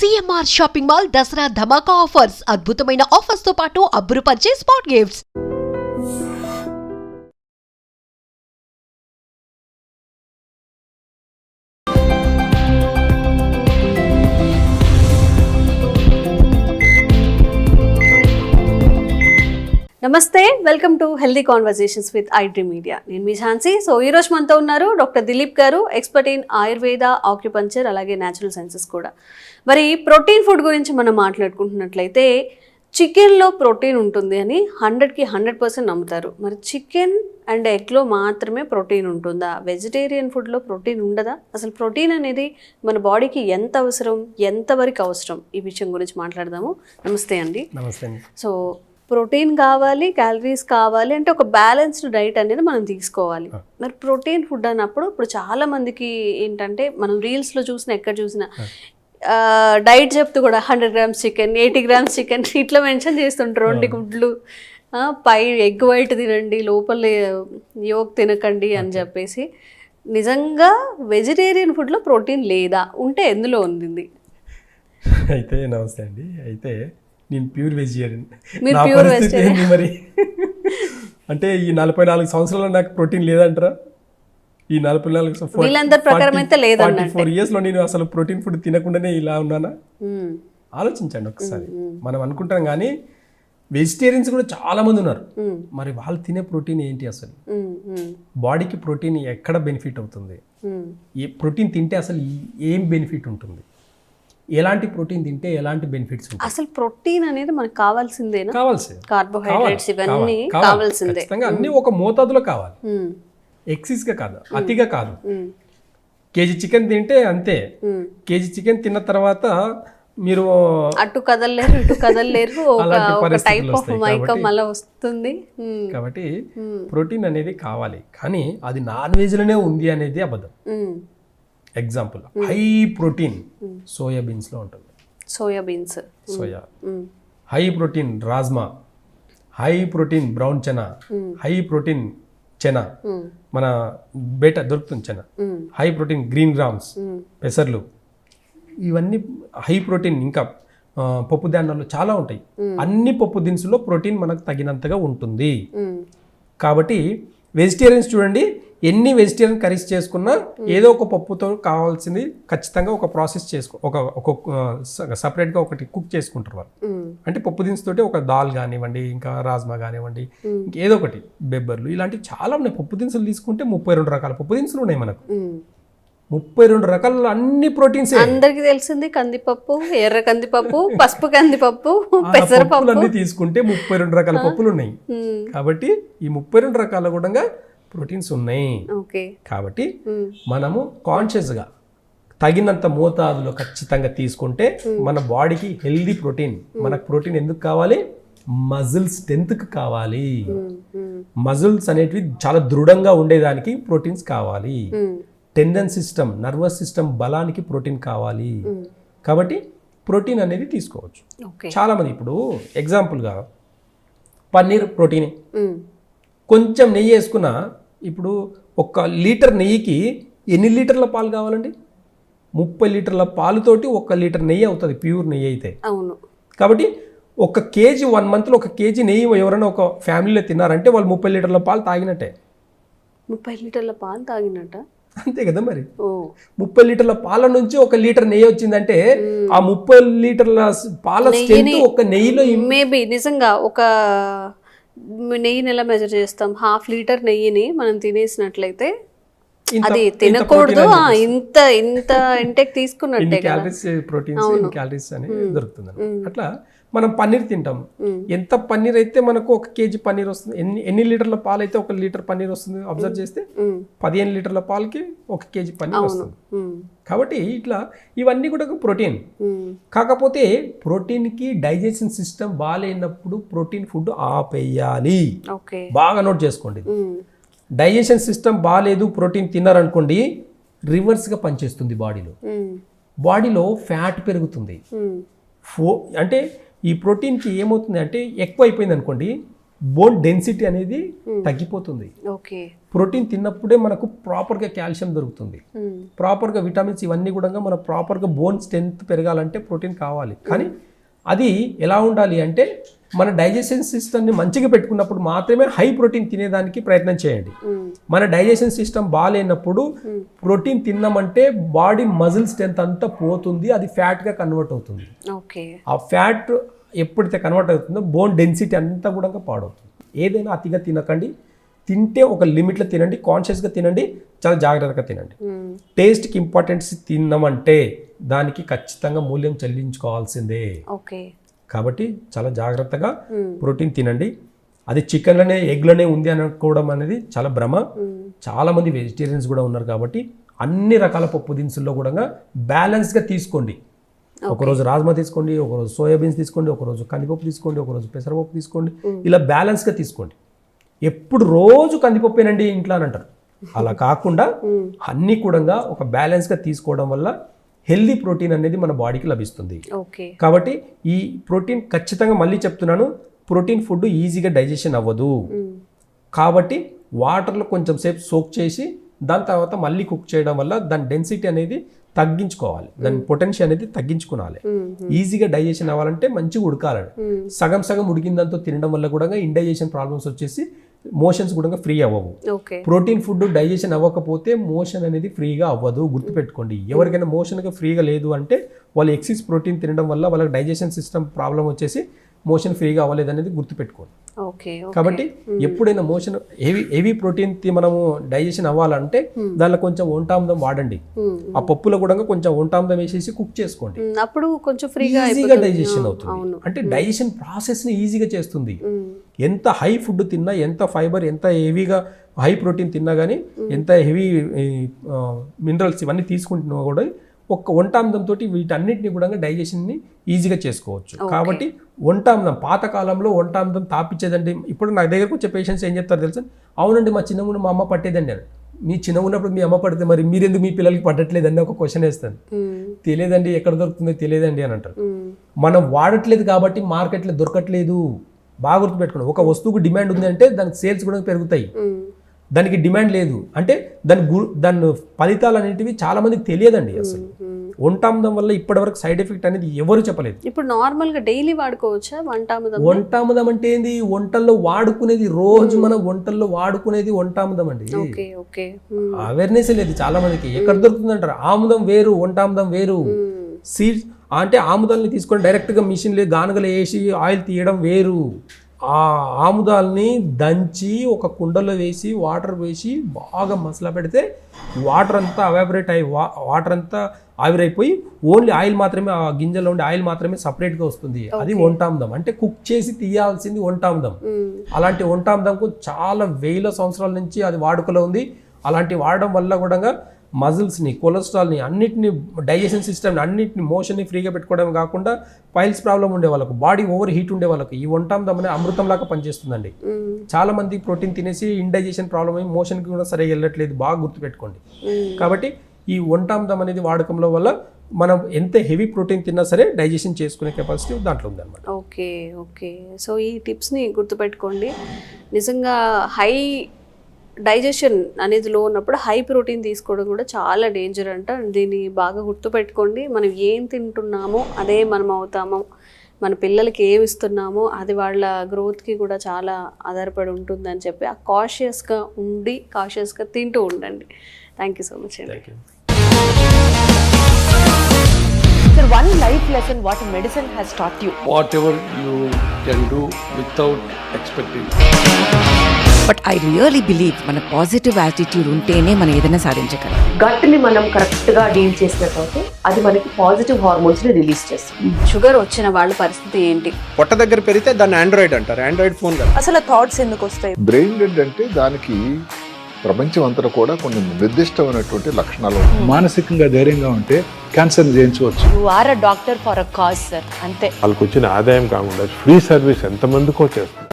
CMR shopping mall Dasara ధమాకా offers అద్భుతమైన offers తో పాటు అబ్బురుపరిచే స్పాట్ గిఫ్ట్స్. నమస్తే, welcome to healthy conversations with iDream media. నేను మీ ఝాన్సీ. సో ఈరోజు మనతో ఉన్నారు డాక్టర్ దిలీప్ గారు, ఎక్స్పర్ట్ ఇన్ ఆయుర్వేద, ఆక్యుపంచర్, అలాగే న్యాచురల్ సైన్సెస్ కూడా. మరి ప్రోటీన్ ఫుడ్ గురించి మనం మాట్లాడుకుంటున్నట్లయితే చికెన్లో ప్రోటీన్ ఉంటుంది అని 100కి 100% నమ్ముతారు. మరి చికెన్ అండ్ ఎగ్లో మాత్రమే ప్రోటీన్ ఉంటుందా? వెజిటేరియన్ ఫుడ్లో ప్రోటీన్ ఉండదా? అసలు ప్రోటీన్ అనేది మన బాడీకి ఎంత అవసరం, ఎంతవరకు అవసరం, ఈ విషయం గురించి మాట్లాడదాము. నమస్తే అండి. నమస్తే అండి. సో ప్రోటీన్ కావాలి, క్యాలరీస్ కావాలి అంటే ఒక బ్యాలెన్స్డ్ డైట్ అనేది మనం తీసుకోవాలి. మరి ప్రోటీన్ ఫుడ్ అన్నప్పుడు ఇప్పుడు చాలా మందికి ఏంటంటే మనం రీల్స్లో చూసినా ఎక్కడ చూసినా డైట్ చెప్తూ కూడా 100 grams చికెన్, 80 grams చికెన్ ఇట్లా మెన్షన్ చేస్తుంటారు. 2 గుడ్లు, పై ఎగ్ వైట్ తినండి, లోపల యోక్ తినకండి అని చెప్పేసి. నిజంగా వెజిటేరియన్ ఫుడ్లో ప్రోటీన్ లేదా? ఉంటే ఎందులో ఉంది? అయితే నమస్తే అండి. అయితే నేను ప్యూర్ వెజిటేరియన్. మీరు ప్యూర్ వెజిటేరియన్ మరి అంటే ఈ 44 సంవత్సరాల్లో నాకు ప్రోటీన్ లేదంటారా? ఈ 44 ప్రకారం అయితే లేదన్న 44 yearsలో నేను అసలు ప్రోటీన్ ఫుడ్ తినకుండానే ఇలా ఉన్నానా? ఆలోచించండి ఒకసారి. మనం అనుకుంటాం కానీ వెజిటేరియన్స్ కూడా చాలా మంది ఉన్నారు. మరి వాళ్ళు తినే ప్రోటీన్ ఏంటి? అసలు బాడీకి ప్రోటీన్ ఎక్కడ బెనిఫిట్ అవుతుంది? ఈ ప్రోటీన్ తింటే అసలు ఏం బెనిఫిట్ ఉంటుంది? ఎలాంటి ప్రోటీన్ తింటే ఎలాంటి బెనిఫిట్స్ ఉంటాయి? అసలు ప్రోటీన్ అనేది మనకు కావాల్సిందేనా? కావాల్సింది. కార్బోహైడ్రేట్స్ ఇవన్నీ కావాల్సిందే. అన్ని ఒక మోతాదులో కావాలి, ఎక్సెస్ గా కాదు, అతిగా కాదు. కేజీ చికెన్ తింటే అంతే. కేజీ చికెన్ తిన్న తర్వాత మీరు అటు కదలలేరు, ఇటు కదలలేరు, ఒక టైప్ ఆఫ్ మైకం అలా వస్తుంది. కాబట్టి ప్రోటీన్ అనేది కావాలి, కానీ అది నాన్ వెజ్ లోనే ఉంది అనేది అబద్ధం. Example, high protein soya beans లో ఉంటుంది. Soya, high protein rajma, high protein brown chana, high protein chana, మన బేట దొరుకుతుంది chana, high protein green grams, పెసర్లు, ఇవన్నీ హై ప్రోటీన్. ఇంకా పప్పు ధాన్యాలు చాలా ఉంటాయి. అన్ని పప్పు దినుసుల్లో ప్రోటీన్ మనకు తగినంతగా ఉంటుంది. కాబట్టి వెజిటేరియన్స్ చూడండి, ఎన్ని వెజిటేరియన్ కర్రీస్ చేసుకున్నా ఏదో ఒక పప్పుతో కావాల్సింది ఖచ్చితంగా ఒక ప్రాసెస్ ఒక సపరేట్గా ఒకటి కుక్ చేసుకుంటారు వాళ్ళు. అంటే పప్పు దినుసుతోటి ఒక దాల్ కానివ్వండి, ఇంకా రాజ్మా కానివ్వండి, ఏదో ఒకటి బెబ్బర్లు, ఇలాంటివి చాలా ఉన్నాయి. పప్పు దినుసులు తీసుకుంటే 32 రకాల పప్పు దినుసులు ఉన్నాయి మనకు. 32 రకాల అన్ని ప్రోటీన్స్. అందరికి తెలిసింది కందిపప్పు, ఎర్ర కందిపప్పు, పసుపు కందిపప్పు, పెసరపప్పు అన్ని తీసుకుంటే 32 రకాల పప్పులు ఉన్నాయి. కాబట్టి ఈ 32 రకాల కూడా ప్రోటీన్స్ ఉన్నాయి. కాబట్టి మనము కాన్షియస్గా తగినంత మోతాదులో ఖచ్చితంగా తీసుకుంటే మన బాడీకి హెల్దీ ప్రోటీన్. మనకు ప్రోటీన్ ఎందుకు కావాలి? మజిల్ స్ట్రెంత్కి కావాలి. మజిల్స్ అనేటివి చాలా దృఢంగా ఉండేదానికి ప్రోటీన్స్ కావాలి. టెండన్ సిస్టమ్, నర్వస్ సిస్టమ్ బలానికి ప్రోటీన్ కావాలి. కాబట్టి ప్రోటీన్ అనేది తీసుకోవచ్చు. చాలా మంది ఇప్పుడు ఎగ్జాంపుల్గా పన్నీర్ ప్రోటీన్, కొంచెం నెయ్యి వేసుకున్న, ఇప్పుడు 1 లీటర్ నెయ్యికి ఎన్ని లీటర్ల పాలు కావాలండి? 30 లీటర్ల పాలుతోటి 1 లీటర్ నెయ్యి అవుతుంది, ప్యూర్ నెయ్యి అయితే. అవును. కాబట్టి 1 కేజీ 1 మంత్లో 1 కేజీ నెయ్యి ఎవరైనా ఒక ఫ్యామిలీలో తిన్నారంటే వాళ్ళు 30 లీటర్ల పాలు తాగినట్టే. 30 లీటర్ల పాలు తాగినట్ట? అంతే కదా మరి. 30 లీటర్ల పాల నుంచి 1 లీటర్ నెయ్యి వచ్చిందంటే ఆ 30 లీటర్ల పాల స్ట్రెంత్ ఒక నెయ్యిలో. మేబీ నిజంగా ఒక నెయ్యిని ఎలా మెజర్ చేస్తాం? 1/2 లీటర్ నెయ్యిని మనం తినేసినట్లయితే అది తినకూడదు, ఇంత ఇంటెక్ తీసుకున్నట్టే క్యాలరీస్ అనేది దొరుకుతుంది. అట్లా మనం పన్నీర్ తింటాం. ఎంత పన్నీర్ అయితే మనకు 1 కేజీ పన్నీర్ వస్తుంది? ఎన్ని లీటర్ల పాలు అయితే 1 లీటర్ పన్నీర్ వస్తుంది? అబ్జర్వ్ చేస్తే 15 లీటర్ల పాలకి 1 కేజీ పన్నీర్ వస్తుంది. కాబట్టి ఇట్లా ఇవన్నీ కూడా ప్రోటీన్. కాకపోతే ప్రోటీన్కి డైజెషన్ సిస్టమ్ బాగాలేనప్పుడు ప్రోటీన్ ఫుడ్ ఆపేయాలి. బాగా నోట్ చేసుకోండి. డైజెషన్ సిస్టమ్ బాగాలేదు, ప్రోటీన్ తిన్నారనుకోండి, రివర్స్గా పనిచేస్తుంది. బాడీలో ఫ్యాట్ పెరుగుతుంది. అంటే ఈ ప్రోటీన్కి ఏమవుతుంది అంటే ఎక్కువ అయిపోయింది అనుకోండి, బోన్ డెన్సిటీ అనేది తగ్గిపోతుంది. ఓకే. ప్రోటీన్ తిన్నప్పుడే మనకు ప్రాపర్గా కాల్షియం దొరుకుతుంది, ప్రాపర్గా విటమిన్స్ ఇవన్నీ కూడా మన ప్రాపర్గా బోన్ స్ట్రెంత్ పెరగాలంటే ప్రోటీన్ కావాలి. కానీ అది ఎలా ఉండాలి అంటే మన డైజెషన్ సిస్టమ్ని మంచిగా పెట్టుకున్నప్పుడు మాత్రమే హై ప్రోటీన్ తినేదానికి ప్రయత్నం చేయండి. మన డైజెషన్ సిస్టమ్ బాగాలేనప్పుడు ప్రోటీన్ తిన్నామంటే బాడీ మజిల్ స్ట్రెంత్ అంతా పోతుంది, అది ఫ్యాట్గా కన్వర్ట్ అవుతుంది. ఆ ఫ్యాట్ ఎప్పుడైతే కన్వర్ట్ అవుతుందో బోన్ డెన్సిటీ అంతా కూడా పాడవుతుంది. ఏదైనా అతిగా తినకండి, తింటే ఒక లిమిట్లో తినండి, కాన్షియస్గా తినండి, చాలా జాగ్రత్తగా తినండి. టేస్ట్కి ఇంపార్టెన్స్ తిన్నామంటే దానికి ఖచ్చితంగా మూల్యం చెల్లించుకోవాల్సిందే. కాబట్టి చాలా జాగ్రత్తగా ప్రోటీన్ తినండి. అది చికెన్లోనే ఎగ్లోనే ఉంది అనుకోవడం అనేది చాలా భ్రమ. చాలామంది వెజిటేరియన్స్ కూడా ఉన్నారు కాబట్టి అన్ని రకాల పప్పు దినుసుల్లో కూడా బ్యాలెన్స్గా తీసుకోండి. ఒకరోజు రాజ్మా తీసుకోండి, ఒకరోజు సోయాబీన్స్ తీసుకోండి, ఒకరోజు కందిపప్పు తీసుకోండి, ఒకరోజు పెసరపప్పు తీసుకోండి. ఇలా బ్యాలెన్స్గా తీసుకోండి. ఎప్పుడు రోజు కందిపప్పేనండి ఇంట్లో అని అంటారు. అలా కాకుండా అన్నీ కూడా ఒక బ్యాలెన్స్గా తీసుకోవడం వల్ల హెల్దీ ప్రోటీన్ అనేది మన బాడీకి లభిస్తుంది. కాబట్టి ఈ ప్రోటీన్ ఖచ్చితంగా మళ్ళీ చెప్తున్నాను, ప్రోటీన్ ఫుడ్ ఈజీగా డైజెషన్ అవ్వదు. కాబట్టి వాటర్లో కొంచెం సేపు సోక్ చేసి దాని తర్వాత మళ్ళీ కుక్ చేయడం వల్ల దాని డెన్సిటీ అనేది తగ్గించుకోవాలి, దాని పొటెన్షియల్ అనేది తగ్గించుకోవాలి. ఈజీగా డైజెషన్ అవ్వాలంటే మంచిగా ఉడకాలి. సగం సగం ఉడికిందంతో తినడం వల్ల కూడా ఇండైజెషన్ ప్రాబ్లమ్స్ వచ్చేసి మోషన్స్ కూడా ఫ్రీ అవ్వవు. ప్రోటీన్ ఫుడ్ డైజెషన్ అవ్వకపోతే మోషన్ అనేది ఫ్రీగా అవ్వదు, గుర్తుపెట్టుకోండి. ఎవరికైనా మోషన్గా ఫ్రీగా లేదు అంటే వాళ్ళు ఎక్సిస్ ప్రోటీన్ తినడం వల్ల వాళ్ళకి డైజెషన్ సిస్టమ్ ప్రాబ్లం వచ్చేసి మోషన్ ఫ్రీగా అవ్వలేదు అనేది గుర్తుపెట్టుకోండి. కాబట్టి ఎప్పుడైనా మోషన్ హెవీ ప్రోటీన్ మనము డైజెషన్ అవ్వాలంటే దానిలో కొంచెం వంటామదం వాడండి. ఆ పప్పులో కూడా కొంచెం వంటామదం వేసేసి కుక్ చేసుకోండి, అప్పుడు కొంచెం ఫ్రీగా ఈజీగా డైజెషన్ అవుతుంది. అంటే డైజెషన్ ప్రాసెస్ ని ఈజీగా చేస్తుంది. ఎంత హై ఫుడ్ తిన్నా, ఎంత ఫైబర్, ఎంత హెవీగా హై ప్రోటీన్ తిన్నా కానీ, ఎంత హెవీ మినరల్స్ ఇవన్నీ తీసుకుంటున్నా కూడా ఒక్క వంటామదంతో వీటన్నిటిని కూడా డైజెషన్ని ఈజీగా చేసుకోవచ్చు. కాబట్టి వంటామదం పాతకాలంలో వంటామదం తాపించేదండి. ఇప్పుడు నా దగ్గరకు వచ్చే పేషెంట్స్ ఏం చెప్తారు తెలుసా, అవునండి మా చిన్నప్పుడు మా అమ్మ పట్టేదండి అని. మీ చిన్న ఉన్నప్పుడు మీ అమ్మ పడితే మరి మీరెందుకు మీ పిల్లలకి పట్టట్లేదని ఒక క్వశ్చన్ వేస్తాను. తెలియదండి, ఎక్కడ దొరుకుతుందో తెలియదండి అని అంటారు. మనం వాడట్లేదు కాబట్టి మార్కెట్లో దొరకట్లేదు. బాగా గుర్తుపెట్టుకోండి, ఒక వస్తువుకు డిమాండ్ ఉంది అంటే దానికి సేల్స్ కూడా పెరుగుతాయి. దానికి డిమాండ్ లేదు అంటే దాని ఫలితాలు అనేటివి చాలా మందికి తెలియదండి. అసలు వంటామదం వల్ల ఇప్పటివరకు సైడ్ ఎఫెక్ట్ అనేది ఎవరు చెప్పలేదు. ఇప్పుడు నార్మల్ గా డైలీ వాడుకోవచ్చా వంటామదం? వంటామదం అంటే ఏంది? వంటల్లో వాడుకునేది, రోజు మనం వంటల్లో వాడుకునేది వంటామదం అండి. అవేర్నెస్ లేదు చాలా మందికి. ఎక్కడ దొరుకుతుంది అంటారు. ఆముదం వేరు, వంటామదం వేరు. సీడ్స్ అంటే ఆముదాలని తీసుకొని డైరెక్ట్గా మిషన్లో గానుగలు వేసి ఆయిల్ తీయడం వేరు. ఆ ఆముదాలని దంచి ఒక కుండలో వేసి వాటర్ వేసి బాగా మసలా పెడితే వాటర్ అంతా అవాపరేట్ అయ్యి వాటర్ అంతా ఆవిరైపోయి ఓన్లీ ఆయిల్ మాత్రమే, ఆ గింజల్లో ఉండే ఆయిల్ మాత్రమే సపరేట్గా వస్తుంది. అది వంటామదం అంటే కుక్ చేసి తీయాల్సింది వంటామదం. అలాంటి వంటామదంకు చాలా వేల సంవత్సరాల నుంచి అది వాడుకలో ఉంది. అలాంటి వాడడం వల్ల కూడా మజిల్స్ని, కొలెస్ట్రాల్ని, అన్నిటిని, డైజెషన్ సిస్టమ్ని, అన్నిటిని, మోషన్ని ఫ్రీగా పెట్టుకోవడం కాకుండా పైల్స్ ప్రాబ్లం ఉండే వాళ్ళకు, బాడీ ఓవర్ హీట్ ఉండే వాళ్ళకి ఈ వంటామదం అనే అమృతంలాగా పనిచేస్తుందండి. చాలా మంది ప్రోటీన్ తినేసి ఇండైజెషన్ ప్రాబ్లం అయ్యి మోషన్కి కూడా సరిగా వెళ్ళట్లేదు, బాగా గుర్తుపెట్టుకోండి. కాబట్టి ఈ వంటామదం అనేది వాడకంలో వల్ల మనం ఎంత హెవీ ప్రోటీన్ తిన్నా సరే డైజెషన్ చేసుకునే కెపాసిటీ దాంట్లో ఉందన్నమాట. ఓకే. సో ఈ టిప్స్ని గుర్తుపెట్టుకోండి. నిజంగా హై డైజెషన్ అనేది లో ఉన్నప్పుడు హై ప్రోటీన్ తీసుకోవడం కూడా చాలా డేంజర్ అంట. దీన్ని బాగా గుర్తుపెట్టుకోండి. మనం ఏం తింటున్నామో అదే మనం అవుతామో, మన పిల్లలకి ఏమి ఇస్తున్నామో అది వాళ్ళ గ్రోత్కి కూడా చాలా ఆధారపడి ఉంటుందని చెప్పి ఆ కాషియస్గా ఉండి కాషియస్గా తింటూ ఉండండి. థ్యాంక్ యూ సో మచ్ అండి. Sir, one life lesson what medicine has taught you. Whatever you can do without expecting. But I really believe మన పాజిటివ్ యాటిట్యూడ్ ఉంటేనే మనం ఏదైనా సాధించగలం. గట్ని మనం కరెక్ట్గా డీల్ చేసినట్లయితే అది మనకి పాజిటివ్ హార్మోన్స్ని రిలీజ్ చేస్తుంది. షుగర్ వచ్చిన వాళ్ళ పరిస్థితి ఏంటి? పొట్ట దగ్గర పెరిగితే దాన్ని ఆండ్రాయిడ్ అంటారు, ఆండ్రాయిడ్ ఫోన్ కదా. అసలు థాట్స్ ఎందుకు వస్తాయి? బ్రెయిన్ డెడ్ అంటే దానికి ప్రపంచం అంతా కూడా కొన్ని నిర్దిష్టమైనటువంటి లక్షణాలు. మానసికంగా ధైర్యంగా ఉంటే క్యాన్సర్ జయించవచ్చు. You are a doctor for a cause sir, అంతే. వాళ్ళకి వచ్చిన ఆదాయం కాకుండా ఫ్రీ సర్వీస్ ఎంతమందికో చేస్తారు.